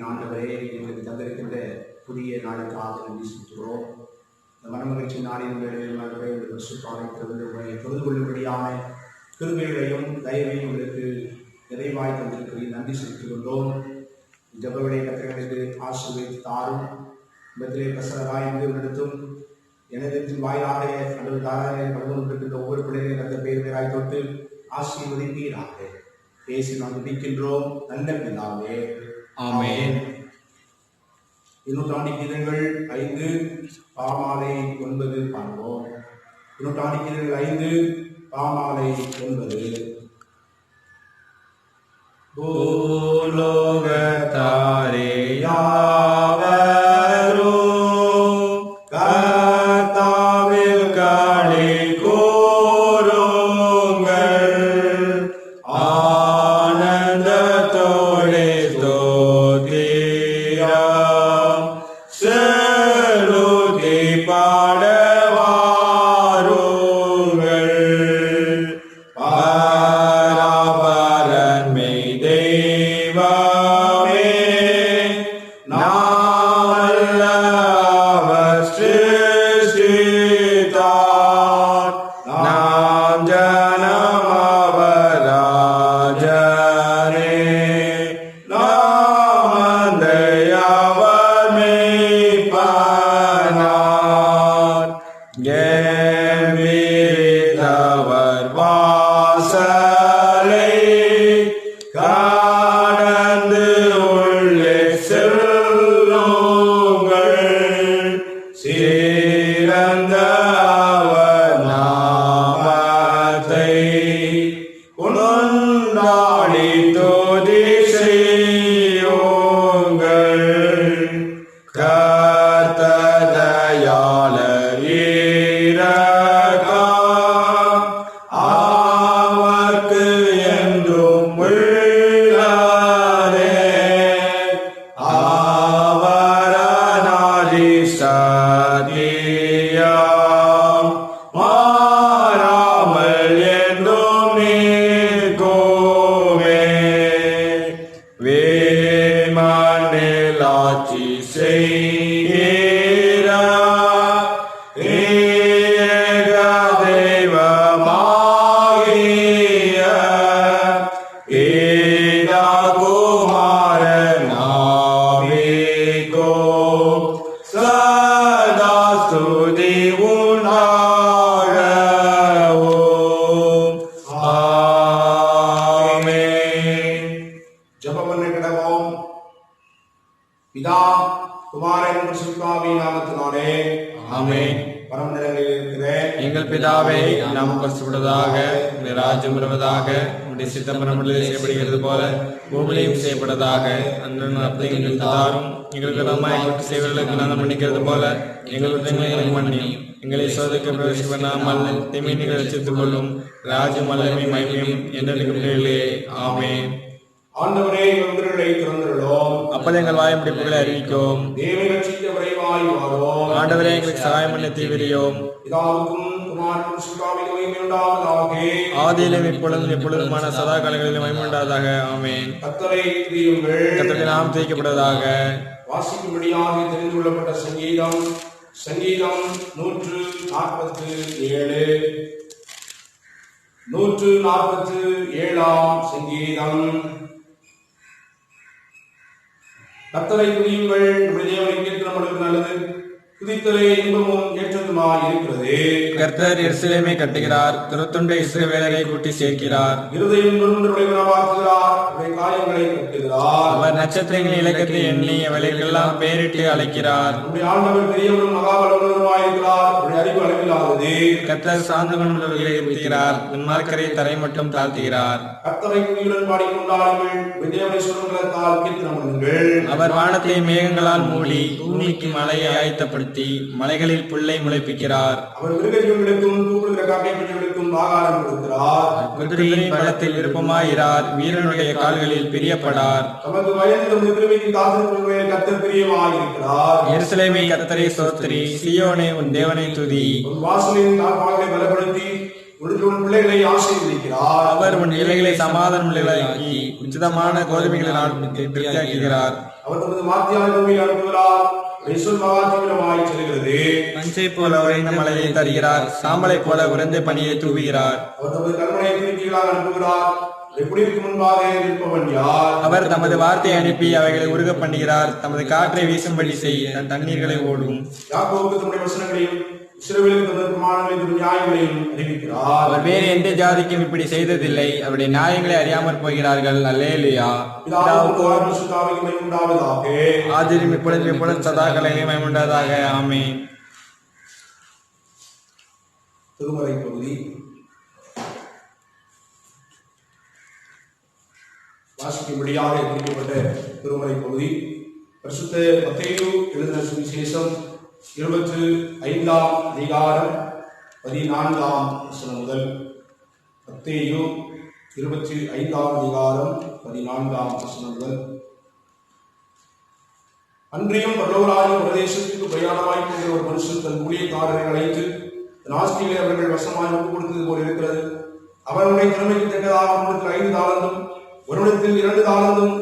ஆண்டவரே எங்களுக்கு தந்திருக்கின்ற புதிய நாளுக்காக நன்றி செலுத்துகிறோம். இந்த மனமகிழ்ச்சி நாளின் வேளையில் ஆண்டவரே உங்களை தொழுது கொள்ளும்படியான கிருபைகளையும் தயவையும் உங்களுக்கு நிறைவாய் தந்திருக்கிறேன். நன்றி செலுத்துகின்றோம். ஜபங்களை கத்திரங்களுக்கு ஆசீர்வதித்து தாரும். இடத்திலே பிரசராய்ந்து நடத்தும் எனதின் வாயிலாக அல்லது தாராக கடந்து கொண்டிருக்கின்ற ஒவ்வொரு பிள்ளைகளையும் கத்த பேர் பேராய் தொட்டு ஆசீர்வதிப்பீராக பேசி நாம் துதிக்கின்றோம். நல்ல பிதாவே, ஆமென். 200 கீதங்கள் 5 பாமாலை 9 பார்ப்போம். 200 கீதங்கள் 5 பாமாலை 9. பூலோகத்தாரே யாவரும் கர்த்தாவில் களி கூருங்கள், ஆனந்தத்தோடே ஸ்தோத்திரம் செலுத்தி பாட வாருங்கள். கெம்பீரித்தவர் வாசலை கடந்து உள்ளே செல்லுங்கள், சிறந்த அவர் நாமத்தை கொண்டாடி துதி செய்யுங்கள். கர்த்தர் தயாளர் இரக்கம் அவர்க்கு என்றும் உள்ளதே, அவர் அநாதி சத்தியம் மாறாமல் என்றும் நிற்குமே. வேமண்ணில் ஆட்சி செய்கிற ஏக தெய்வமாகிய ஏககுமாரனாவிக்கோ சதா ஸ்துதி உண்டாகவும். ஆமென். ஜெபம் பண்ண கிடவோம். பிதா குமாரன் பரிசுத்தாவியின் நாமத்தினாலே ஆமென். பரமநிலையில் இருக்கிற எங்கள் பிதாவே, நாம் பரிசுத்தப்படுவதாக, உம்முடைய ராஜ்யம் வருவதாக, உம்முடைய சித்தம் பரமண்டலத்தில் செய்யப்படுகிறது போல பூமியிலும் செய்யப்படுவதாக. அன்றாட அப்பத்தை எங்களுக்கு தாரும். எங்களுக்கு நம்மாய் குற்றம் செய்வர்களுக்கு நாங்கள் மன்னிக்கிறது போல எங்கள் குற்றங்களை மன்னியும். எங்களை சோதிக்க பிரவேசிப்படாமல் தீமையை நீங்கள் ரட்சித்துக் கொள்ளும். ராஜ்யம் வல்லமை மகிமையும் என்றென்றைக்குள்ளே. ஆமென். ஆண்டவரே, எங்களை திறந்துள்ளோம். அப்போது எங்கள் வாய் முடிப்புகளை அறிவிக்கும். தேவனை ரட்சிக்க விரைவாய் வாரோம். ஆண்டவரே, எங்களுக்கு சகாயம் பண்ண தீவிரியோம். பிதாவுக்கும் குமாரனுக்கும் பரிசுத்தாவிக்கும் மகிமை உண்டாவதாக. ஆதியிலும் இப்பொழுதும் எப்பொழுதுமான சதா காலங்களிலும் மகிமை உண்டாவதாக. ஆமென். கர்த்தரை துதியுங்கள். கர்த்தருடைய நாமம் துதிக்கப்படுவதாக. வாசிக்கும்படியாக தெரிந்து கொள்ளப்பட்ட சங்கீதம் 147. 147ஆம் சங்கீதம். கர்த்தரை துதியுங்கள். நம்முடைய தேவனை கேட்க நம்மளுக்கு நல்லது. துதித்தலே இன்பமும் ஏற்றதுமாய் இருக்கிறது. கர்த்தர் எருசலேமை கட்டுகிறார், துரத்துண்ட இஸ்ரவேலரை கூட்டி சேர்க்கிறார். இருதயம் நொறுங்குண்டவர்களை குணமாக்குகிறார், காயங்களை கட்டுகிறார். அவர் நட்சத்திரங்களின் இலக்கத்தை எண்ணி அவர்களுக்கெல்லாம் பெயரிட்டு அழைக்கிறார். நம்முடைய ஆண்டவர் பெரியவரும் மகாபலமுமாய் இருக்கிறார், நம்முடைய அறிவு அளவில்லாதது. கர்த்தர் சார்ந்த குணமுள்ளவர்களை உயர்த்துகிறார், துன்மார்க்கரை தரை மட்டும் தாழ்த்துகிறார். கர்த்தரை துதியுடன் பாடிக்கொண்டாடுங்கள், தேவனை சொல்லுகிறதால் கீர்த்தனம் பண்ணுங்கள். அவர் வானத்தை மேகங்களால் மூடி பூமிக்கு மழையை ஆயத்தப்படுத்தி மலைகளில் புல்லை முளைப்பிக்கிறார். அவர் மிருகஜீவன்களுக்கும் தூக்குகிற காக்கைகளுக்கும் ஆகாரம் கொடுக்கிறார். குதிரையின் பலத்தில் விருப்பமாயிரார், வீரனுடைய கால்களில் பிரியப்படார். தமது வயது தமது திருமைக்கு காத்திருப்பவர்களே கர்த்தர் பிரியமாயிருக்கிறார். எருசலேமை கர்த்தரை ஸ்தோத்திரி, சீயோனே உன் தேவனை துதி. உன் வாசலின் கால்களை பலப்படுத்தி உன் பிள்ளைகளை ஆசீர்வதிக்கிறார். அவர் உன் இலைகளை சமாதானம் உள்ளதாக்கி உச்சிதமான கோதுமைகளை திருப்தியாக்குகிறார். அவர் தமது வார்த்தையால் பூமியில் அனுப்புகிறார். சொல் மகா தீவிரமாய் செல்கிறது. பஞ்சை போல உறைந்த மழையை தருகிறார். சாம்பலை போல உறைந்த பனியை தூவுகிறார். அவர் தமது கற்பனையை திருச்சிகளாக அனுப்புகிறார். எப்படிக்கு முன்பாக இருப்பவன் யார்? அவர் தமது வார்த்தையை அனுப்பி அவைகளை உருக பண்ணுகிறார். தமது காற்றை வீசும்படி செய்ய தன் தண்ணீர்களை ஓடும். யாக்கோபுக்கு தம்முடைய வசனங்களையும் இஸ்ரவேலுக்கு தமது பிரமாணங்களையும் நியாயங்களையும் அறிவிக்கிறார். அவர் வேறு எந்த ஜாதிக்கும் இப்படி செய்ததில்லை. அவருடைய நியாயங்களை அறியாமற் போகிறார்கள். அல்லேலூயா. பிதாவுக்கும் பரிசுத்தாவிக்கும் மகிமை உண்டாவதாக. ஆதியும் இப்பொழுதும் எப்பொழுதும் சதா காலங்களிலும் மகிமை உண்டாவதாக. ஆமென். திருமறை பகுதி வாசிக்கும்படியாக குறிக்கப்பட்ட திருமறை பகுதி பரிசுத்த மத்தேயு எழுதின சுவிசேஷம் 25ஆம் அதிகாரம் 14ஆம் வசனம் முதல். மத்தேயு 25ஆம் அதிகாரம் 14ஆம் வசனம் முதல். அன்றியும் பரலோகராஜ்ய பிரதேசத்துக்கு பிரயாணமாய் போகிற ஒரு மனுஷன் தன் ஊழியக்காரரை அழைத்து தன் ஆஸ்திகளை அவர்கள் வசமாய் ஒப்புக் கொடுத்தது போல் இருக்கிறது. அவனுடைய திறமைக்கு தக்கதாக ஒருவனுக்கு 5 தாலந்தும் ஒருவனிடத்தில் 2 தாலந்தும்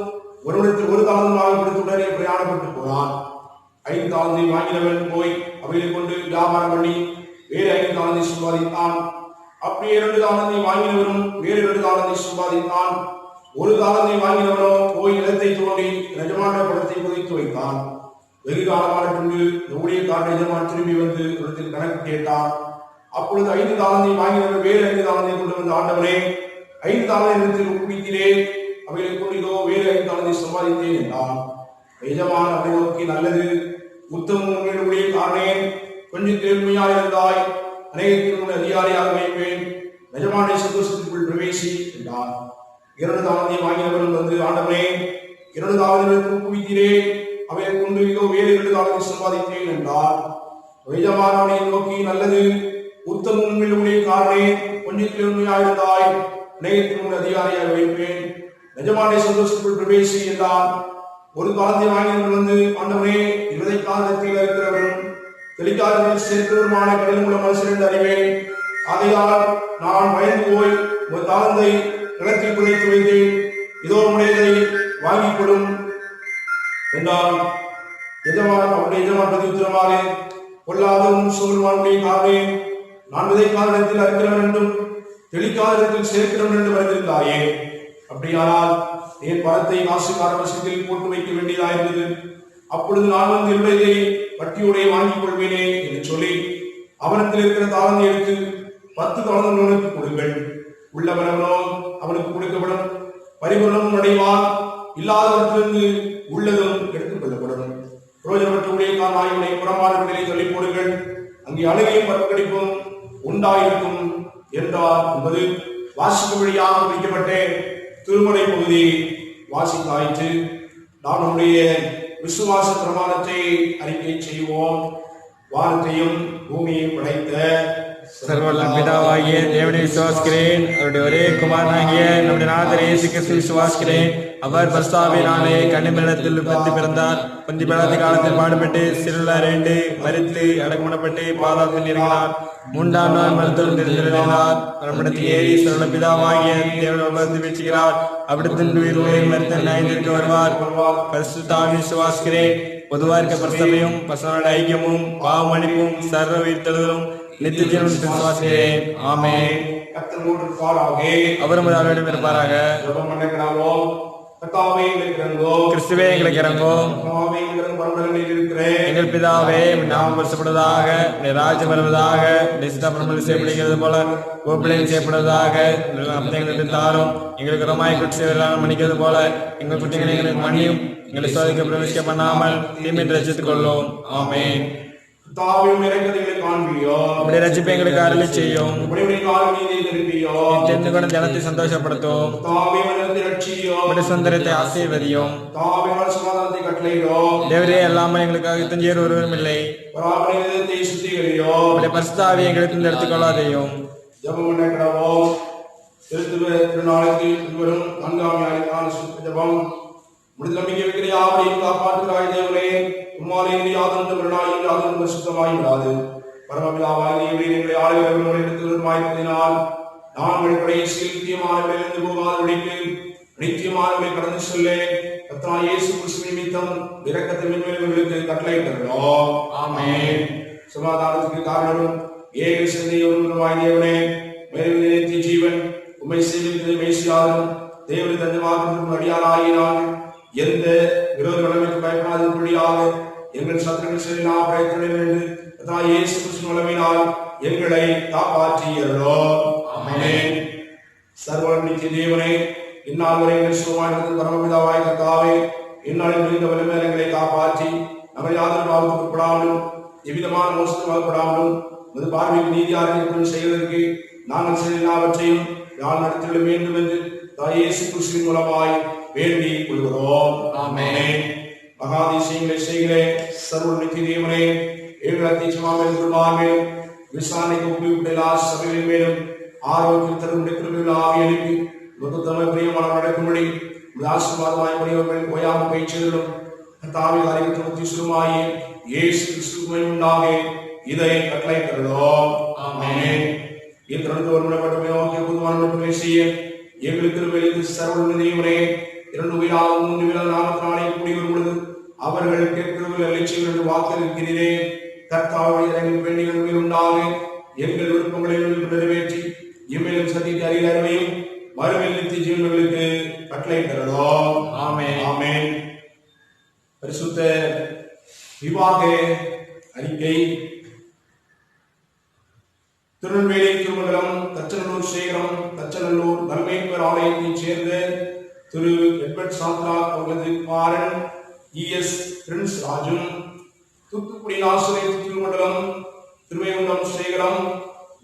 ஒருவனிடத்தில் 1 தாலந்துமாக கொடுத்து உடனே பிரயாணப்பட்டு போனான். 5 தாலந்தை வாங்கினவன் போய் அவைகளை கொண்டு வியாபாரம் பண்ணி வேறு 5 தாலந்தை சம்பாதித்தான். அப்படியே 2 தாலந்தை வாங்கினவனும் வேறு 2 தாலந்தை சம்பாதித்தான். 1 தாலந்தை வாங்கினவனோ போய் நிலத்தை தோண்டி எஜமான பணத்தை புதைத்து வைத்தான். வெகு காலமான பின்பு ஊழியக்காரன் எஜமான் திரும்பி வந்து இடத்தில் கணக்கு கேட்டான். அப்பொழுது 5 தாலந்தை வாங்கினவன் வேறு 5 தாலந்தை கொண்டு வந்த ஆண்டவனே, 5 தாலந்தை ஒப்புவிக்கிறேன், அவைகளை கொண்டு இதோ வேறு 5 தாலந்தை சம்பாதித்தேன் என்றான். எஜமான் அவனை நோக்கி, நல்லது உத்தம ஊழியக்காரனே, கொஞ்சம் திறமையாயிருந்தாய், அநேகத்தில் உன்னை அதிகாரியாக வைப்பேன், எஜமானை சந்தோஷத்திற்குள் பிரவேசி என்றான். 2 தாலந்தை வாங்கினவன் வந்து, ஆண்டவனே 2 தாலந்தை ஒப்புவிக்கிறேன், அவைகளை கொண்டு இதோ வேறு 2 தாலந்தை சம்பாதித்தேன் என்றான். எஜமான் அவனை நோக்கி, நல்லது உத்தம ஊழியக்காரனே, கொஞ்சம் திறமையாயிருந்தாய், அநேகத்தில் உன்னை அதிகாரியாக வைப்பேன், எஜமானை சந்தோஷத்திற்குள் பிரவேசி என்றான். 1 தாலந்தை வாங்கினவன் வந்து, ஆண்டவனே 20 காலத்தில் இருக்கிறவரும் தெளிக்காதத்தில் சேர்க்கிறவருமான கடலில் உள்ள மனுஷன் என்று அறிவேன். ஆகையால் நான் பயந்து போய் 1 தாலந்தை நிலத்தில் புதைத்து வைத்தேன், இதோ உடையதை வாங்கிக் கொள்ளும் என்றான். அவருடைய எஜமான் பிரதியுத்தரமாக, கொள்ளாதவன் சொல்வானுடைய காரணே, நான் விதைக்காதத்தில் இருக்கிறவன் என்றும் தெளிக்காதத்தில் சேர்க்கிறவன் என்று அறிந்திருந்தாயே. அப்படியானால் என் பணத்தை காசுக்கார வசத்தில் போட்டு வைக்க வேண்டியதாயிருந்தது. அப்பொழுது நான் வந்து என்னுடைய வட்டியோடைய வாங்கிக் கொள்வேனே என்று சொல்லி அவனத்தில் இருக்கிற தாளந்தை எடுத்து 10 தாளந்தங்களுக்கு கொடுங்கள். உள்ளவனவனோ அவனுக்கு கொடுக்கப்படும், பரிபூரணமும் அடைவான், இல்லாதவற்றிலிருந்து உள்ளதும் எடுத்துக் கொள்ளப்படும். புரோஜனமற்ற ஊழியக்காரன் ஆய்வினை புறமானவர்களை தள்ளி போடுங்கள், அங்கே அழுகையும் பற்கடிப்பும் உண்டாயிருக்கும் என்றார் என்பது வாசிக்கும் வழியாக வைக்கப்பட்ட திருமறை பகுதி வாசித்தாயிற்று. நாம் நம்முடைய விசுவாச பிரமாணத்தை அறிக்கை செய்வோம். வானத்தையும் பூமியையும் படைத்த சர்வவல்ல பிதாவாகிய தேவனை விசுவாசிக்கிறேன். அவருடைய ஒரே குமாரனாகிய நம்முடைய நாதர் இயேசு கிறிஸ்துவை விசுவாசிக்கிறேன். அவர் பரிசுத்தாவியினாலே கன்னிமரிடத்தில் பிறந்தார். பொந்தி பிலாத்து காலத்தில் பாடுபட்டு சிலுவையில் அறையுண்டு மரித்து அடக்கமடப்பட்டு பாதாளத்தில் இறங்கினார். 3ஆம் நாள் மருத்துவம் தெரிந்திருந்தார். நம்மிடத்தில் ஏறி சர்வ பிதாவாகிய தேவனை உலகத்தை வீழ்த்துகிறார். அப்படித்தின் உயிர் மருத்துவ நியாயத்திற்கு வருவார். பரிசுத்தாவியை விசுவாசிக்கிறேன். பொதுவாக இருக்க பரிசுத்தமையும் பரிசுத்தமான ஐக்கியமும் பாவ மன்னிப்பும் சர்வ உயிர்த்தெழுதலும் நித்திய ஜீவனும் விசுவாசிக்கிறேன். ஆமென். அவரும் அவரிடம் இருப்பாராக. கிறிஸ்துவே எங்களுக்கு இறங்கும். எங்கள் பிதாவே, நாமம் பரிசுத்தப்படுவதாக, ராஜ்யம் வருவதாக, சித்தம் செய்யப்படுகிறது போல கோப்பிலையும் செய்யப்படுவதாக. எங்களுக்கு தாரும், எங்களுக்கு ரொமாய் குற்ற செய்வதெல்லாம் மன்னிக்கிறது போல எங்கள் குற்றங்களை எங்களுக்கு மன்னியும், எங்களை சோதிக்க பிரவேசிக்க பண்ணாமல் தீமை ரசித்துக் கொள்ளும். ஆமென். ரட்சிப்பை எங்களுக்கு அருளி செய்யும். தெரிந்து கொண்ட ஜனத்தை சந்தோஷப்படுத்தும். சுந்தரத்தை ஆசீர்வதியும். தேவரே அல்லாமல் எங்களுக்காக தஞ்சேர் ஒருவரும் இல்லை. பரிசுத்தாவியை எங்களுக்கு எடுத்துக் கொள்ளாதையும். நம்பிக்கை வைக்கிற யாவரையும் காப்பாற்றுகிறாய் தேவனே. உம்மாலே யாதொன்று மரணாயும் யாதொன்று சுத்தமாயும் விடாது. பரமபிதாவாகிய எங்களை ஆளுகிறவர்களிடத்தினால் நாங்கள் கடைசியில் நித்தியமானவர்களிலிருந்து போகாதபடிக்கு நித்தியமானவர்களை கடந்து செல்ல கர்த்தராகிய இயேசு கிறிஸ்து நிமித்தம் இரக்கத்தை மென்மேலுங்களுக்கு கட்டளையிட்டோம். ஆமென். சமாதானத்துக்கு காரணம் ஏக சிந்தையுள்ளவராய் தேவனே, மேலும் நித்திய ஜீவன் உம்மை சேவித்து மெய்சியாரும் தேவனை தஞ்சமாக அடியாராயினால் எந்த விரோத நிலைமைக்கு பயப்படாதபடியாக எங்கள் சத்துருக்கள் செல்லா பிரயத்தனம் என்று கர்த்தராகிய இயேசு கிறிஸ்து மூலமினால் எங்களை காப்பாற்றியருளோம். ஆமென். சர்வநித்திய தேவனே, இந்நாள் வரை எங்கள் சுகமாயிருக்கும் பரமபிதாவாய் கர்த்தாவே, இந்நாளில் முடிந்த வலிமையால் எங்களை காப்பாற்றி நாங்கள் யாதொரு பாவத்துக்கு உட்படாமலும் எவ்விதமான மோசத்துக்கு ஆகப்படாமலும் உமது பார்வைக்கு நீதியாக செய்வதற்கு நாங்கள் செய்த எல்லாவற்றையும் யாழ் நடத்திட வேண்டும் என்று இயேசு கிறிஸ்துவின் மூலமாய் வேண்டிக் கொள்கிறோம். ஆமென். மகாதிசயங்களை செய்கிற சர்வநித்திய தேவனே, எங்கள் அத்தியட்சமாகவும் குருமாகவும் விசாரணைக்கு ஒப்புவிட்ட எல்லா சபைகளின் மேலும் ஆரோக்கியம் தரும் கிருபையுள்ள ஆவியை அனுப்பி உமக்கு பிரியமான நடக்கும்படி ஆசீர்வாதமாய் பணியவர்கள் ஓயாமல் பயிற்சிகளும் தாவி அறிவித்து சுருமாயி இயேசு கிறிஸ்துவை உண்டாக இதை கட்டளையிட்டுள்ளோம். ஆமென். இத்திறந்து ஒருமுறைப்பட்டு நோக்கிய பொதுவான செய்ய எங்களுக்கு வெளியே சர்வநிதியவரே, 2 வீடாக 3 வீடாக நாமத்தினாலே கூடி வரும் பொழுது அவர்கள் கேட்கிறவர்கள் லட்சியம் என்று வாக்களிக்கிறீரே. கர்த்தாவை வேண்டிகள் உண்டாக எங்கள் விருப்பங்களை நிறைவேற்றி இம்மையிலும் சத்தியத்தை அறிய அறிவையும் மறுமையில் நித்திய ஜீவன்களுக்கு கட்டளையிட்டுள்ளோம். ஆமென். ஆமென். பரிசுத்த விவாக அறிக்கை. திருநெல்வேலி, திருமங்கலம், தச்சநல்லூர், சேகரம், தச்சநல்லூர் நன்மைப்பர் ஆலயத்தைச் சேர்ந்த திரு எட்வர்ட் சாத்ரா அவர்களது குமாரன் இஎஸ் பிரின்ஸ் ராஜும், தூத்துக்குடி நாசரேத் திருமண்டலம், திருவைகுண்டம், சேகரம்,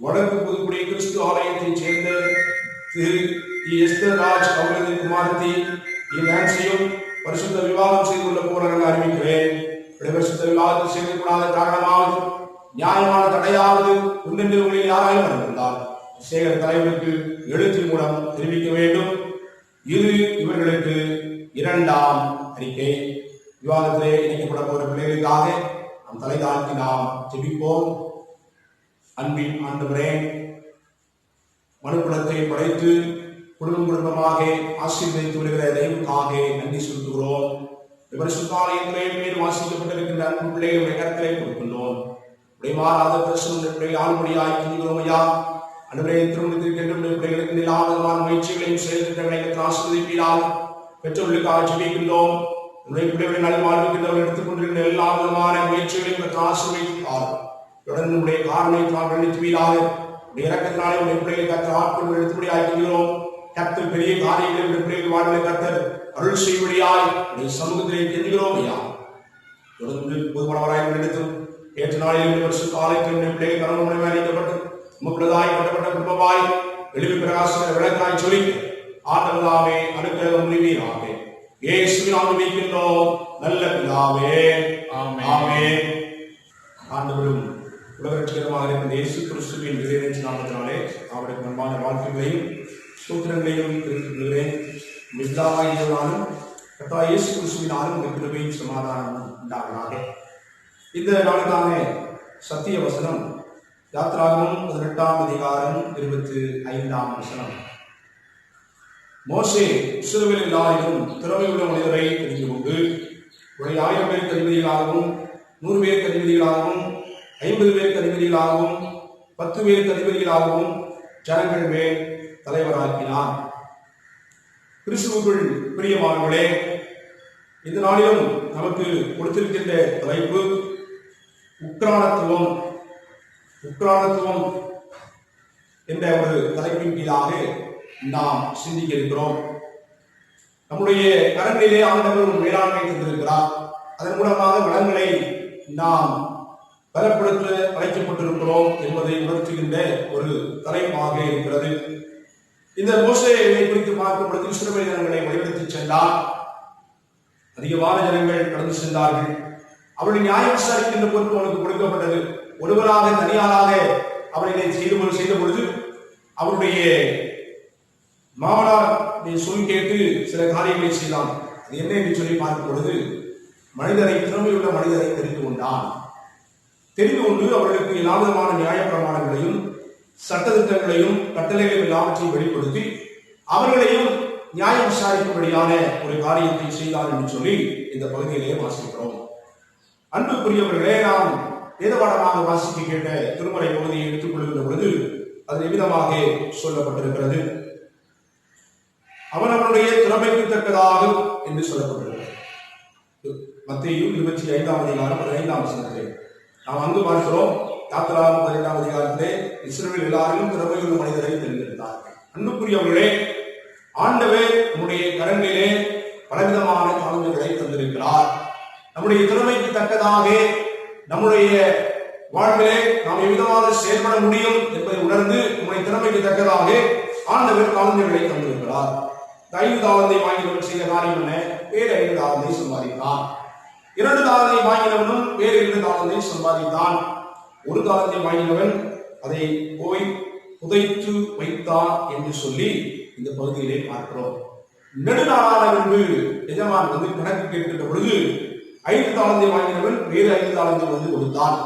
வடக்கு புதுக்குடி கிறிஸ்து ஆலயத்தைச் சேர்ந்த திரு எஸ்தர் ராஜ் அவர்களது குமாரத்தி நான்சியும் பரிசுத்த விவாதம் செய்து கொள்ள போறாங்க அறிவிக்கிறேன். பரிசுத்த விவாதத்தை செய்து கூடாத காரணமாவது நியாயமான தடையாவது உண்டென்று உங்களில் யாராயும் இருந்தால் சேகர் தலைவருக்கு எழுத்து மூலம் தெரிவிக்க வேண்டும். இது இவர்களுக்கு 2ஆம் அறிக்கை. விவாதத்திலே இணைக்கப்பட போகிற பிள்ளைகளுக்காக நாம் தலை தாழ்த்தி நாம் ஜெபிப்போம். அன்பின் ஆண்டவரே, மனுக்குலத்தை படைத்து குடும்பமாக ஆசீர்வதித்து வருகிற தெய்வத்துக்காக நன்றி செலுத்துகிறோம். பரிசுத்தாலயத்திலே மேல் வாசிக்கப்பட்டிருக்கின்ற அன்பு பிள்ளைகளை கருத்திலே கொடுக்கின்றோம். மாறாத பிரச்சனை ஆளுபடியாய் கிஞ்சுகிறோம் ஐயா. அன்றைய திருமணத்திற்கென்று பிள்ளைகளுக்கு எல்லா விதமான முயற்சிகளையும் செயல்திட்டங்களை ஆசீர்வதிப்பீரால் பெற்றோர்களுக்காக ஜெபிக்கின்றோம். உடைய பிள்ளைகளை நல்வாழ்வுக்கின்றவர்கள் எடுத்துக்கொண்டிருக்கின்ற எல்லா விதமான முயற்சிகளையும் பெற்று ஆசீர்வதித்தார். தொடர்ந்து உடைய காரணத்தை நாம் கவனித்துவீராக. உடைய இறக்கத்தினாலே உடைய பிள்ளைகளை கற்று ஆட்கள் எடுத்துபடி ஆகின்றோம். கர்த்தர் பெரிய காரியங்களை உடைய பிள்ளைகள் வாழ்வை கர்த்தர் அருள் செய்வடியாய் உடைய சமூகத்திலே தெரிகிறோம் ஐயா. தொடர்ந்து பொதுமனவராய் எடுத்தும் ஏற்ற நாளில் காலையில் பிள்ளைகள் கணவன் அழைக்கப்பட்டு முப்பதாய் கட்டப்பட்ட குடும்பமாய் வெளிவி பிரகாச விளக்காய் சொல்லி ஆண்டவராமே அனுக்கிரகம் முடிவீராக. இயேசுவின் நாமத்தில் ஜெபிக்கின்றோம் நல்ல பிதாவே. ஆமென். ஆண்டவரும் உலகரட்சகருமாக இருக்கிற இயேசு கிறிஸ்துவின் இறைவனின் நாமத்தினாலே அவருக்கு அன்பான வாழ்க்கைகளையும் சூத்திரங்களையும் தெரிவித்துள்ளேன். மிஸ்தாவாயினாலும் கர்த்தர் இயேசு கிறிஸ்துவினாலும் உங்கள் கிருபையும் சமாதானம் உண்டாவதாக. இந்த நாளுக்கான சத்திய வசனம் யாத்ராகமம் 18ஆம் அதிகாரம் 25ஆம் வசனம். மோசே இஸ்ரவேல் எல்லாரிலும் திறமையுள்ள மனிதரை தெரிந்து கொண்டு 1000 பேருக்கு அதிபதிகளாகவும் 100 பேருக்கு அதிபதிகளாகவும் 50 பேருக்கு அதிபதிகளாகவும் 10 பேருக்கு அதிபதிகளாகவும் ஜனங்கள் மேல் தலைவராக்கினார். கிறிஸ்துவுக்குள் பிரியமானவர்களே, இந்த நாளிலும் நமக்கு கொடுத்திருக்கின்ற தலைப்பு உக்ரானத்துவம். உக்ரானத்துவம் என்ற ஒரு தலைப்பின் கீழாக நாம் சிந்திக்க இருக்கிறோம். நம்முடைய கரங்களிலே ஆண்டவர் ஒரு மேலாண்மை தந்திருக்கிறார். அதன் மூலமாக வளங்களை நாம் பலப்படுத்த அழைக்கப்பட்டிருக்கிறோம் என்பதை உணர்த்துகின்ற ஒரு தலைப்பாக இருக்கிறது. இந்த மோசேயை குறித்து பார்க்கப்படும் இஸ்ரவேல் ஜனங்களை வழிநடத்தி சென்றார். அதிகமான ஜனங்கள் கடந்து சென்றார்கள். அவருடைய நியாயம் விசாரிக்கின்ற பொறுப்பு அவனுக்கு கொடுக்கப்பட்டது. ஒருவராக தனியாராக அவரை செய்த பொழுது அவருடைய மாமனார் சொல் கேட்டு சில காரியங்களை செய்தான். அது என்ன என்று சொல்லி பார்க்கும் பொழுது மனிதரை, திறமையுள்ள மனிதரை தெரிந்து கொண்டான். தெரிந்து கொண்டு அவர்களுக்கு எல்லா விதமான நியாய பிரமாணங்களையும் சட்டத்திட்டங்களையும் கட்டளைகளையும் எல்லாவற்றையும் வெளிப்படுத்தி அவர்களையும் நியாயம் விசாரிக்கும்படியான ஒரு காரியத்தை செய்தார் என்று சொல்லி இந்த பகுதியிலே வாசிக்கிறோம். அன்புக்குரியவர்களே, நாம் வேதபாடமாக வாசிக்க கேட்ட திருமறை பகுதியை எடுத்துக் கொள்கின்ற பொழுது அது எவ்விதமாக சொல்லப்பட்டிருக்கிறது. அவனவனுடைய திறமைக்கு தக்கதாக என்று சொல்லப்பட்டிருக்கிறது. மத்தேயு 25ஆம் அதிகாரம் 15ஆம் வசனத்திலே நாம் அங்கு பார்க்கிறோம். யாத்திராகமம் 15ஆம் அதிகாரத்திலே இஸ்ரவேல் எல்லாரும் திறமையுள்ள மனிதரை தேர்ந்தெடுத்தார்கள். அன்புக்குரியவர்களே, ஆண்டவர் நம்முடைய கரங்களிலே பலவிதமான தாளந்துகளை தந்திருக்கிறார். நம்முடைய திறமைக்கு தக்கதாக நம்முடைய வாழ்விலே நாம் எவ்விதமாக செயல்பட முடியும் என்பதை உணர்ந்து நம்முடைய திறமைக்கு தக்கதாக ஆண்டவர் தாளந்துகளை தந்திருக்கிறார். 5 தாளந்தை வாங்கினவன் செய்த காரியம் என்ன? வேறு 5 தாளந்தை சம்பாதித்தான். 2 தாளந்தை வாங்கினவனும் வேறு 2 தாளந்தை சம்பாதித்தான். 1 தாளந்தை வாங்கினவன் அதை போய் புதைத்து வைத்தான் என்று சொல்லி இந்த பகுதியிலே பார்க்கிறோம். நெடுநாளான பின்பு எஜமான் வந்து கணக்கு கேட்கின்ற பொழுது 5 தாளந்தை வாங்கினவன் வேறு 5 தாளந்தை வந்து கொடுத்தான்.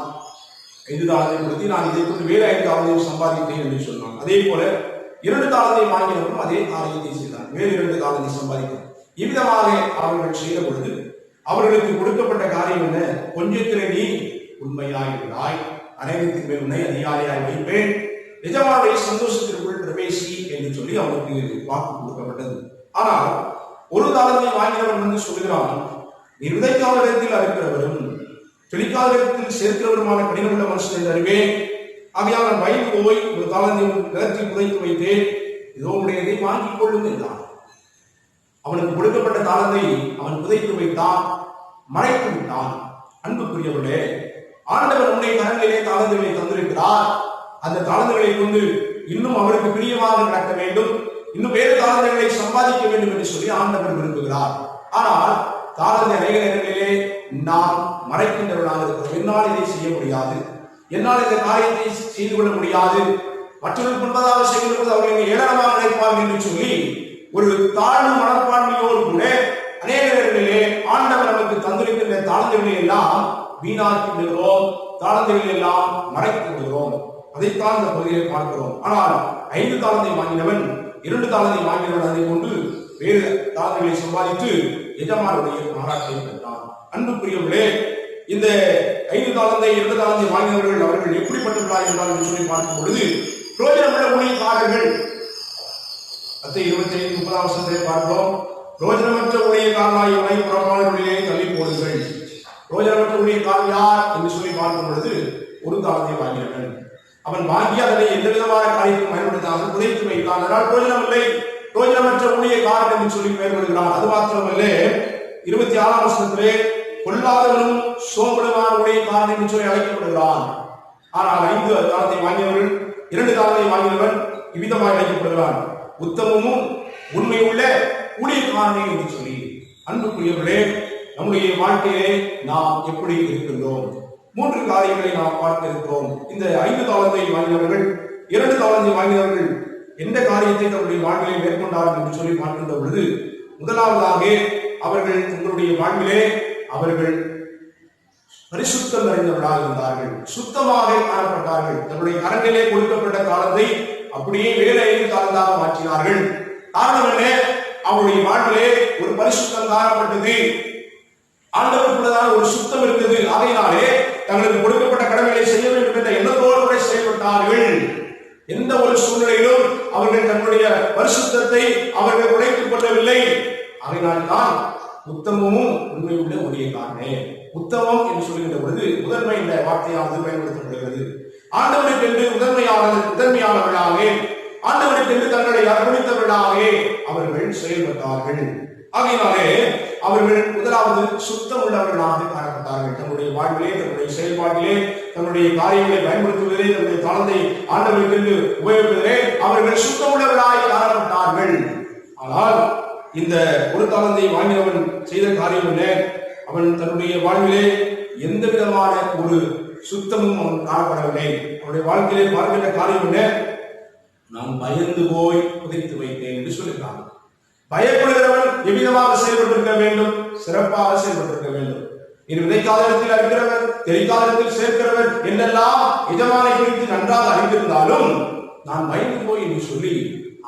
5 தாளந்தை கொடுத்து நான் இதை கொண்டு வேறு 5 தாளந்தை சம்பாதித்தேன் என்று சொன்னான். அதே போல 2 தாளந்தை வாங்கினவனும் அதே காரியத்தை செய்தான், வேறு 2 தாளந்தை சம்பாதித்தான். இவ்விதமாக அவர்கள் செய்த பொழுது அவர்களுக்கு கொடுக்கப்பட்ட காரியம் என்ன? கொஞ்சத்திலே நீ உண்மையாயிருந்தாய், அனைவத்தின் மேல் உன்னை அதிகாரியாய் வைப்பேன், எஜமானுடைய சந்தோஷத்திற்குள் பிரவேசி என்று சொல்லி அவனுக்கு வாக்கு கொடுக்கப்பட்டது. ஆனால் 1 தாளந்தை வாங்கினவன் வந்து சொல்கிறான், நீ விதைக்காத இடத்தில் அறுக்கிறவரும் தெளிக்காத இடத்தில் சேர்க்கிறவருமான கடினமுள்ள மனுஷன் என்று அறிவேன். ஆகையால் நான் பயந்து போய் 1 தாளந்தை நிலத்தில் புதைத்து வைத்தேன், இதோ உடையதை வாங்கிக் கொள்ளும் என்றான். அவனுக்கு கொடுக்கப்பட்ட தாளந்தை அவன் புதைத்து வைத்தான், மறைத்து விட்டான். அன்புக்குரியவர்களே, ஆண்டவர் உன்னை கரங்களிலே தாளந்துகளை தந்திருக்கிறார். அந்த தாளந்துகளை கொண்டு இன்னும் அவருக்கு பிரியமாக நடக்க வேண்டும், இன்னும் வேறு தாளந்துகளை சம்பாதிக்க வேண்டும் என்று சொல்லி ஆண்டவர் விரும்புகிறார். ஆனால் தாளந்தை அநேக நேரங்களிலே நாம் மறைக்கின்றவர்களாக இருக்கிறோம். என்னால் இதை செய்ய முடியாது, என்னால் இந்த காரியத்தை செய்து கொள்ள முடியாது, மற்றவர்கள் முன்பதாக செய்து கொள்வது அவர்கள் ஏளனமாக நினைப்பார்கள் என்று சொல்லி ஒரு தாழ்வு மனப்பான்மையோடு கூட அநேக நேரங்களிலே ஆண்டவர் நமக்கு தந்திருக்கின்ற தாளந்துகளை எல்லாம் வீணாக்கி விடுகிறோம், தாளந்துகளை எல்லாம் மறைத்து விடுகிறோம். அதைத்தான் இந்த பகுதியில் பார்க்கிறோம். ஆனால் 5 தாளந்தை வாங்கினவன் 2 தாளந்தை வாங்கினவன் அதை கொண்டு வேறு தாளந்துகளை சம்பாதித்து எஜமானுடைய பாராட்டை பெற்றான். அன்புக்குரியவர்களே, இந்த 5 தாளந்தை 2 தாளந்தை வாங்கினவர்கள் அவர்கள் எப்படிப்பட்டவர்களாக என்றால் சொல்லி பார்க்கும் பொழுது பிரோஜனமுள்ள ஊழியக்காரர்கள். 25:30 வசனத்தை பார்க்கிறோம். பிரோஜனமற்ற ஊழியக்காரனாய் இவனை புறம்பானவர்களிலே தள்ளி போடுங்கள். பிரோஜனமற்ற ஊழியக்காரன் யார் என்று சொல்லி பார்க்கும் பொழுது 1 தாளந்தை வாங்கினவன். அவன் வாங்கி அதனை எந்த விதமான காரியத்தையும் பயன்படுத்தாமல் புதைத்து வைத்தான். அதனால் பிரோஜனம் இல்லை, பிரோஜனமற்ற ஊழியக்காரன் என்று சொல்லி பெயர் பெறுகிறான். அது மாத்திரமல்ல, 26ஆம் வசனத்திலே கொல்லாதவனும் சோம்பலுமான ஊழியக்காரன் என்று சொல்லி அழைக்கப்படுகிறான். ஆனால் 5 தாளந்தை வாங்கியவர்கள் 2 தாளந்தை வாங்கினவன் இவ்விதமாக அழைக்கப்படுகிறான், உத்தமமும் உண்மையுள்ள ஊழியக்காரனே என்று சொல்லி. அன்புக்குரியவர்களே, நம்முடைய வாழ்க்கையிலே நாம் எப்படி இருக்கின்றோம்? 3 காரியங்களை நாம் பார்க்க இருக்கிறோம். இந்த 5 தாளந்தை வாங்கினவர்கள் 2 தாளந்தை வாங்கினவர்கள் எந்த காரியத்தை தங்களுடைய வாழ்விலே மேற்கொண்டார்கள் என்று சொல்லி பார்க்கின்ற பொழுது, முதலாவதாக அவர்கள் தங்களுடைய வாழ்விலே அவர்கள் பரிசுத்தம் நிறைந்தவர்களாக இருந்தார்கள், சுத்தமாக காணப்பட்டார்கள். தங்களுடைய கரங்களிலே கொடுக்கப்பட்ட காலத்தை அப்படியே வேறு 5 தாளந்தாக மாற்றினார்கள். காரணம் என்ன? அவருடைய வாழ்விலே ஒரு பரிசுத்தம் காணப்பட்டது, ஆண்டவருக்குள்ளதான ஒரு சுத்தம் இருந்தது. ஆகையினாலே தங்களுக்கு கொடுக்கப்பட்ட கடமைகளை செய்ய வேண்டும் என்ற எண்ணத்தோடு கூட செயல்பட்டார்கள். எந்த ஒரு சூழ்நிலையிலும் அவர்கள் தங்களுடைய பரிசுத்தத்தை அவர்கள் உடைத்துக் கொள்ளவில்லை. ஆகையினால்தான் உத்தமமும் உண்மையுள்ள ஊழியக்காரனே. உத்தமம் என்று சொல்கின்ற பொழுது முதன்மை என்ற வார்த்தையானது பயன்படுத்தப்படுகிறது. ஆண்டவனுக்கென்று முதன்மையானவர்களாக, ஆண்டவனுக்கென்று தங்களை அர்ப்பணித்தவர்களாக அவர்கள் செயல்பட்டார்கள். ஆகையினாலே அவர்கள் முதலாவது சுத்தம் உள்ளவர்களாக காணப்பட்டார்கள். தன்னுடைய வாழ்விலே, தன்னுடைய செயல்பாட்டிலே, தன்னுடைய காரியங்களை பயன்படுத்துவதிலே, தன்னுடைய தாளந்தை ஆண்டவருக்கென்று உபயோகிப்பதிலே அவர்கள் சுத்தம் உள்ளவர்களாக காணப்பட்டார்கள். ஆனால் இந்த 1 தாளந்தை வாங்கினவன் செய்த காரியம் என்ன? அவன் தன்னுடைய வாழ்விலே எந்த விதமான ஒரு சுத்தமும் அவன் காணப்படவில்லை. அவனுடைய வாழ்க்கையிலே பார்க்கின்ற காரியம் என்ன? நான் பயந்து போய் புதைத்து வைத்தேன் என்று சொல்லுகிறான். பயப்படுகிறவன் எவ்விதமாக செயல்பட்டிருக்க வேண்டும்? சிறப்பாக செயல்பட்டிருக்க வேண்டும். இது விதைக்காத இடத்தில் அறிகிறவர், தெரிக்காத இடத்தில் சேர்க்கிறவர் என்றெல்லாம் எஜமானை குறித்து நன்றாக அறிந்திருந்தாலும் நான் பயந்து போய் என்று சொல்லி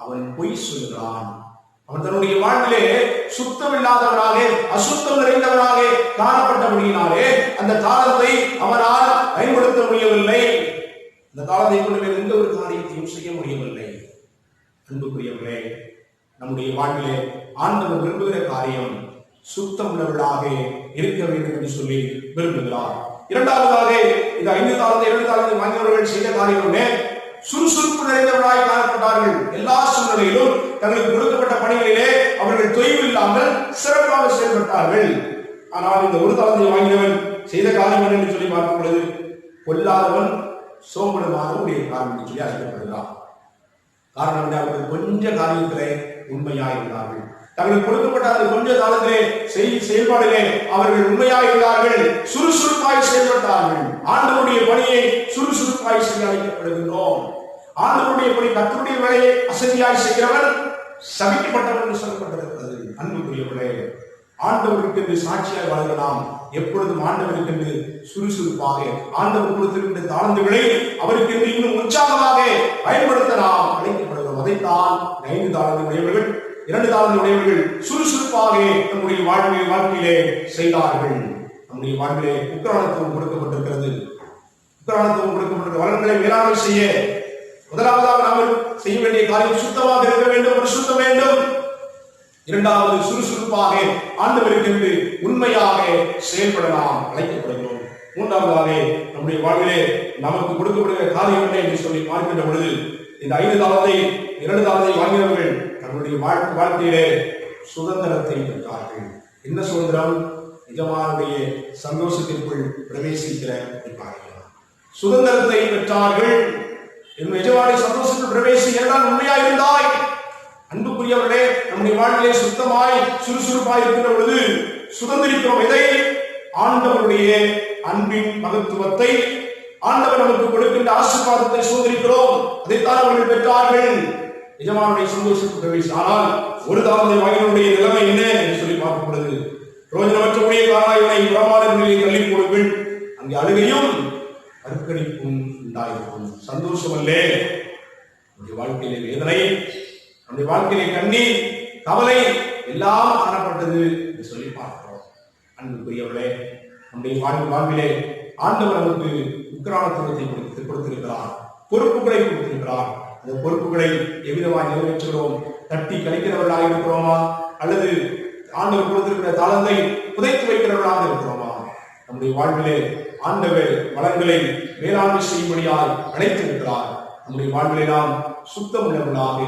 அவன் பொய் சொல்கிறான். அவன் தன்னுடைய வாழ்விலே சுத்தம் இல்லாதவனாக, அசுத்தம் நிறைந்தவனாக காணப்பட்டபடியினாலே அந்த தாளத்தை அவனால் பயன்படுத்த முடியவில்லை. அந்த தாளத்தை கொண்டு எந்த ஒரு காரியத்தையும் செய்ய முடியவில்லை. அன்புக்குரியவர்களே, நம்முடைய வாழ்விலே ஆண்டவர் விரும்புகிற காரியம் சுத்தம் உள்ளவர்களாக இருக்க வேண்டும் என்று சொல்லி விரும்புகிறார். இரண்டாவதாக இந்த 5 தாளத்தை 2 தாளத்தை வாங்கியவர்கள் செய்த காரியம் சுறுசுறுப்பு நிறைந்தவர்களாய் காணப்பட்டார்கள். எல்லா சூழ்நிலையிலும் தங்களுக்கு கொடுக்கப்பட்ட பணிகளிலே அவர்கள் தொய்வு இல்லாமல் சிறப்பாக செயல்பட்டார்கள். ஆனால் இந்த 1 தாளத்தை வாங்கினவன் செய்த காரியம் என்று சொல்லி பார்க்கும் பொழுது கொல்லாதவன் சோம்பனமாக உடைய காரணம் என்று சொல்லி அழைக்கப்படுகிறார். காரணம் அவர்கள் கொஞ்ச காரியத்திலே உண்மையாயிருந்தார்கள். தங்களுக்கு கொடுக்கப்பட்ட அந்த கொஞ்ச காலத்திலே செயல்பாடிலே அவர்கள் உண்மையாயிருந்தார்கள், சுறுசுறுப்பாய் செயல்பட்டார்கள். ஆண்டவருடைய பணியை சுறுசுறுப்பாய் செய்ய அழைக்கப்படுகின்றோம். ஆண்டவருடைய பணி, கர்த்தருடைய வேலையை அசதியாய் செய்கிறவன் சபிக்கப்பட்டவன் என்று சொல்லப்பட்டிருக்கிறது. அன்புக்குரியவர்களே, ஆண்டவருக்கு என்று சாட்சியாய் வாழ்கிற நாம் எப்பொழுதும் ஆண்டவருக்கு என்று சுறுசுறுப்பாக ஆண்டவர் கொடுத்திருக்கின்ற தாளந்துகளை அவருக்கு என்று இன்னும் உற்சாகமாக பயன்படுத்த நாம் அழைக்கப்படுகிறோம். அதைத்தான் 5 தாளந்து உடையவர்கள் 2 தாளந்து உடையவர்கள் சுறுசுறுப்பாக நம்முடைய வாழ்க்கையிலே செய்தார்கள். நம்முடைய வாழ்விலே உக்கிரானத்துவம் கொடுக்கப்பட்டிருக்கிறது. உக்கிரானத்துவம் கொடுக்கப்பட்டிருக்கிற வளங்களை மேலாண்மை செய்ய முதலாவதாக நாம் செய்ய வேண்டிய காரியம் சுத்தமாக இருக்க வேண்டும், பரிசுத்த வேண்டும். இரண்டாவது, சுறுசுறுப்பாக ஆண்டவருக்கு என்று உண்மையாக செயல்பட நாம் அழைக்கப்படுகிறோம். மூன்றாவதாக நம்முடைய வாழ்விலே நமக்கு கொடுக்கப்படுகிற காரியம் என்ன என்று சொல்லி பார்க்கின்ற பொழுது இந்த 5 தாளத்தை 2 தாளத்தை வாங்கினவர்கள் தங்களுடைய வாழ்க்கையிலே சுதந்திரத்தை பெற்றார்கள். என்ன சுதந்திரம்? எஜமானுடைய சந்தோஷத்திற்குள் பிரவேசிக்கிற சுதந்திரத்தை பெற்றார்கள். எஜமானை சந்தோஷத்தில் பிரவேசிக்கிறால் உண்மையாக இருந்தாய். அன்புக்குரியவர்களே, நம்முடைய வாழ்விலே சுத்தமாய் சுறுசுறுப்பாய் இருக்கின்ற பொழுது சுதந்திரிக்கிறோம். எதை? ஆண்டவருடைய அன்பின் மகத்துவத்தை, ஆண்டவர் நமக்கு கொடுக்கின்ற ஆசீர்வாதத்தை சுதந்திரிக்கிறோம். அதைத்தான் அவர்கள் பெற்றார்கள். எஜமானுடைய சந்தோஷத்துக்கு பிரவேசி. ஆனால் 1 தாளந்தை வாங்கினுடைய நிலைமை என்ன என்று சொல்லி பார்க்கும் பொழுது ரோஜனமற்ற உடைய காரணங்களை பிரமாணங்களிலே தள்ளி போடுங்கள், அங்கே அழுகையும் அர்ப்பணிப்பும் உண்டாயிருக்கும். சந்தோஷம் அல்லே, நம்முடைய வாழ்க்கையிலே வேதனை, நம்முடைய வாழ்க்கையிலே கண்ணீர், கவலை எல்லாம் காணப்பட்டது என்று சொல்லி பார்க்கிறோம். அன்புக்குரியவர்களே, நம்முடைய வாழ்விலே ஆண்டவர் நமக்கு உக்கிரானத்துவத்தை கொடுத்திருக்கிறார், பொறுப்புகளை கொடுத்திருக்கிறார். அந்த பொறுப்புகளை எவ்விதமாக நிறைவேற்றுகிறோம்? தட்டி கழிக்கிறவர்களாக இருக்கிறோமா, அல்லது ஆண்டவர் கொடுத்திருக்கிற தாளந்தை புதைத்து வைக்கிறவர்களாக இருக்கிறோமா? நம்முடைய வாழ்விலே ஆண்டவர் வளங்களை மேலாண்மை செய்யும்படியாய் அழைத்திருக்கிறார். நம்முடைய வாழ்விலே நாம் சுத்தம் உள்ளவர்களாக,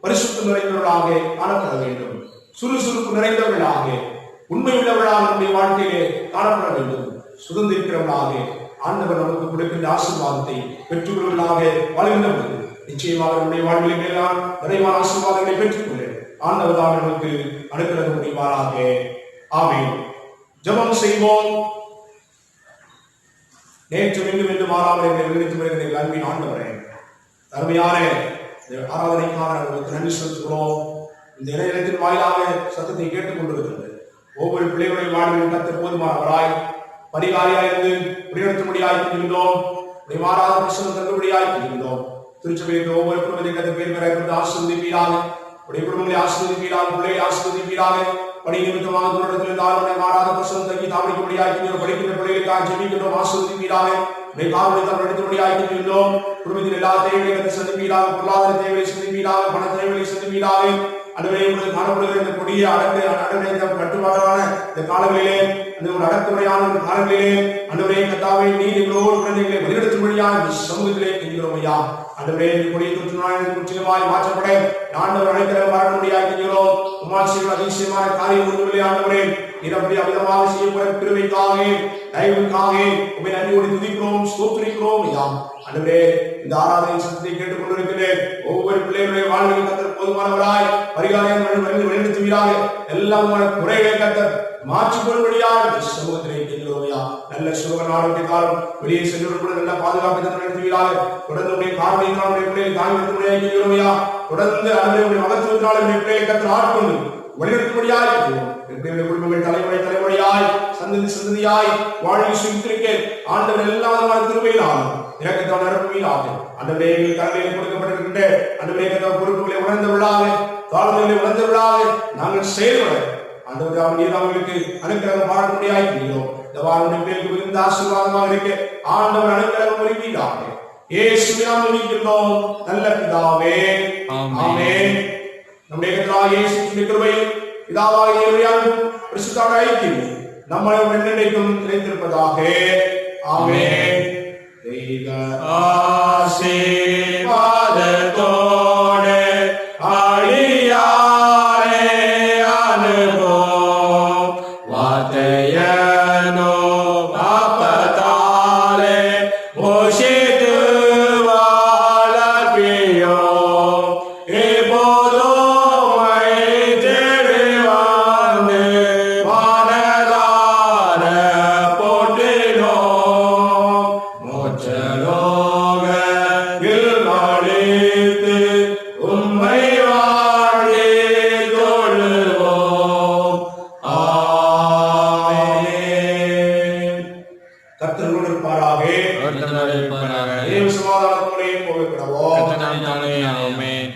பரிசுத்தம் நிறைந்தவர்களாக காணப்பட வேண்டும். சுறுசுறுப்பு நிறைந்தவர்களாக, உண்மை உள்ளவர்களாக நம்முடைய வாழ்க்கையிலே காணப்பட வேண்டும். சுதந்திரிக்கிறவர்களாக ஆண்டவர் நமக்கு கொடுக்கின்ற ஆசீர்வாதத்தை பெற்றுக்கொள்வர்களாக வாழ்கின்ற பொழுது நிச்சயமாக நம்முடைய வாழ்விலே மேலான நிறைவான ஆசீர்வாதங்களை பெற்றுக்கொள்ள ஆண்டவர் தான் நமக்கு அனுக்கிரகம் புரிவாராக. ஆமென். ஜெபம் செய்வோம். நேற்று மீண்டும் என்று மாறாமல் எங்கள் அன்பின் ஆண்டவரே, அருமையான ஆராதனைக்காக நன்றி செலுத்துகிறோம். இந்த இளைஞத்தின் வாயிலாக சத்தத்தை கேட்டுக் கொண்டிருக்கிறது ஒவ்வொரு பிள்ளைகளுடைய வாழ்வில் கர்த்தர் போதுமானவராய் பரிகாரியாய் இருந்து வழிநடத்தும்படியாய் இருக்கின்றோம். மாறாத பிரச்சனை தங்கும்படியாய் இருக்கின்றோம். திருச்சபையில் ஒவ்வொரு குடும்பத்தை கர்த்தர் பேர் பெற ஆசீர்வதிப்பீராக. உடைய குடும்பங்களை ஆசீர்வதிப்பீராக, பிள்ளைகளை ஆசீர்வதிப்பீராக. பணி நிமித்தமாக தூரத்தில் இருந்தாலும் மாறாத பிரச்சனை தங்கி தாமடிக்கும்படியாய் படிக்கின்ற பிள்ளைகளுக்காக ஜெபிக்கின்றோம். ஆசீர்வதிப்பீராக. குடும்பத்தின் குடும்பத்தில் எல்லா தேவைகளை சந்திப்பீராக, பொருளாதார தேவையை சந்திப்பீராக, பண தேவையை சந்திப்பீராக. அதுவரை உங்களுக்கு காணப்படுகிற இந்த கொடிய கட்டுப்பாடான இந்த காலங்களிலே, அந்த ஒரு அடக்குமுறையான ஒரு காலங்களிலே அன்றுவரே கர்த்தாவே, நீர் எங்களோடு குழந்தைகளை வழிநடத்தும்படியாக சமூகத்திலே கெஞ்சுகிறோம் ஐயா. அன்றுவரே இந்த கொடிய தொற்று நோய் முற்றிலுமாய் மாற்றப்பட ஆண்டவர் அழைக்கிற வரணும்படியாக கெஞ்சுகிறோம். உமாசிகள் அதிசயமான காரியம் ஒன்றுமில்லை ஆண்டவரே. அப்படி அமிதமாக செய்யப்படும் கிருபைக்காக, தயவுக்காக உம்மை நன்றியோடு துதிக்கிறோம், ஸ்தோத்திரிக்கிறோம் ஐயா. அன்றுவரே, இந்த ஆராதனை சத்தத்தை கேட்டுக் கொண்டிருக்கிறேன் ஒவ்வொரு பிள்ளைகளுடைய வாழ்வில் கர்த்தர் போதுமானவராய் பரிகாரம் வழிநடத்துவீராக. எல்லாம் குறைகளை கர்த்தர் மாற்றிக்கொள்ளும்படியாக சமூகத்திலே கேட்கிறோமையா. நல்ல சுக ஆரோக்கியத்தாலும் வெளியே செல்வதற்கு நல்ல பாதுகாப்பை நடத்துவீராக. தொடர்ந்து காரணத்தினால் பிள்ளைகளை தாங்கி நிறுத்தும்படியாக கேட்கிறோமையா. தொடர்ந்து அவருடைய மகத்துவத்தினால் பிள்ளைகளை கர்த்தர் ஆட்கொண்டு வழிநடத்தும்படியாக குடும்பங்கள் தலைமுறையாய் சந்ததி சந்ததியாய் வாழ்வை சுற்றிருக்க ஆண்டவர் எல்லா விதமான கிருபையினாலும் இரக்கத்தோட நிரப்புவீராக. ஆண்டவரே எங்கள் தலைமையில் கொடுக்கப்பட்டிருக்கின்ற ஆண்டவரே பொறுப்புகளை உணர்ந்தவர்களாக தாழ்மைகளை உணர்ந்தவர்களாக நாங்கள் செயல்பட ஆண்டவரே அவங்களுக்கு அனுக்கிரகம் பாராட்ட முடியாயிருக்கிறோம். இந்த வாரம் மிகுந்த ஆசீர்வாதமாக இருக்க ஆண்டவர் அனுக்கிரகம் புரிவீராக. இயேசுவின் நாமத்தில் ஜெபிக்கிறோம் நல்ல பிதாவே, ஆமென். நம்முடைய கர்த்தராகிய இயேசுவின் கிருபையும் பிதாவாகிய தேவனுடைய பரிசுத்த ஐக்கியமும் நம்மளுடன் என்றென்றைக்கும் நிலைத்திருப்பதாக. ஆமென். தெய்வ ஆசீர்வாதத்தோடு அடியாரே அனுபவம் வார்த்தையனோ பாப்பத்தாலே போஷித்து வளர்ப்பியோ எப்போதுமை தேடி வந்து வானதார போற்றினோம் மோட்சலோகத்தில் நடித்து உம்மை வாழி தொழுவோம். ஆமென். கர்த்தரோடு இருப்பாராக. அவர்கள் இருப்பாராக. தேவ சமாதானத்தோடே போகிறோம். கர்த்தர் நாமத்தினாலே ஆமென்.